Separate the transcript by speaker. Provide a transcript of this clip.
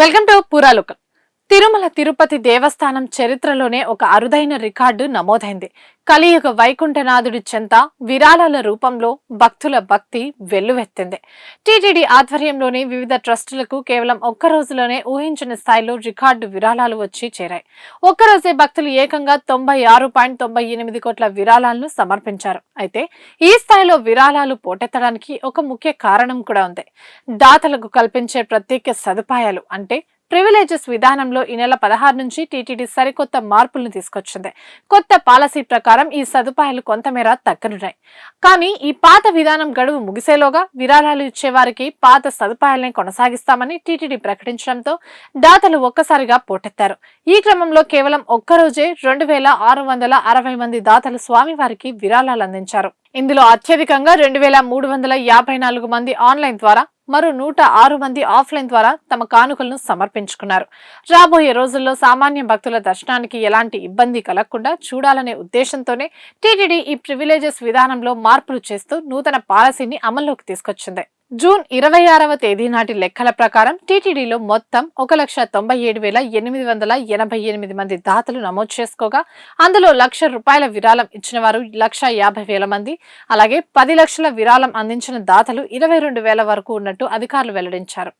Speaker 1: Welcome to పురాలోకల్. తిరుమల తిరుపతి దేవస్థానం చరిత్రలోనే ఒక అరుదైన రికార్డు నమోదైంది. కలియుగ వైకుంఠనాథుడి చెంత విరాళాల రూపంలో భక్తుల భక్తి వెల్లువెత్తింది. టీటీడీ ఆధ్వర్యంలోని వివిధ ట్రస్టులకు కేవలం ఒక్క రోజులోనే ఊహించిన స్థాయిలో రికార్డు విరాళాలు వచ్చి చేరాయి. ఒక్కరోజే భక్తులు ఏకంగా 96.98 కోట్ల విరాళాలను సమర్పించారు. అయితే ఈ స్థాయిలో విరాళాలు పోటెత్తడానికి ఒక ముఖ్య కారణం కూడా ఉంది. దాతలకు కల్పించే ప్రత్యేక సదుపాయాలు అంటే ప్రివిలేజెస్ విధానంలో ఈ నెల 16 నుంచి టీటీడీ సరికొత్త మార్పులను తీసుకొచ్చింది. కొత్త పాలసీ ప్రకారం ఈ సదుపాయాలు కొంతమేర తగ్గనున్నాయి. కానీ ఈ పాత విధానం గడువు ముగిసేలోగా విరాళాలు ఇచ్చేవారికి పాత సదుపాయాలనే కొనసాగిస్తామని టీటీడీ ప్రకటించడంతో దాతలు ఒక్కసారిగా పోటెత్తారు. ఈ క్రమంలో కేవలం ఒక్కరోజే 2660 మంది దాతలు స్వామివారికి విరాళాలు అందించారు. ఇందులో అత్యధికంగా 2354 మంది ఆన్లైన్ ద్వారా, మరో 106 మంది ఆఫ్లైన్ ద్వారా తమ కానుకలను సమర్పించుకున్నారు. రాబోయే రోజుల్లో సామాన్య భక్తుల దర్శనానికి ఎలాంటి ఇబ్బంది కలగకుండా చూడాలనే ఉద్దేశంతోనే టీటీడీ ఈ ప్రివిలేజెస్ విధానంలో మార్పులు చేస్తూ నూతన పాలసీని అమల్లోకి తీసుకొచ్చింది. జూన్ 26వ తేదీ నాటి లెక్కల ప్రకారం టీటీడీలో మొత్తం 1,97,888 మంది దాతలు నమోదు చేసుకోగా, అందులో ₹1,00,000 విరాళం ఇచ్చిన వారు 1,50,000 మంది, అలాగే 10 లక్షల విరాళం అందించిన దాతలు 22,000 వరకు ఉన్నట్టు అధికారులు వెల్లడించారు.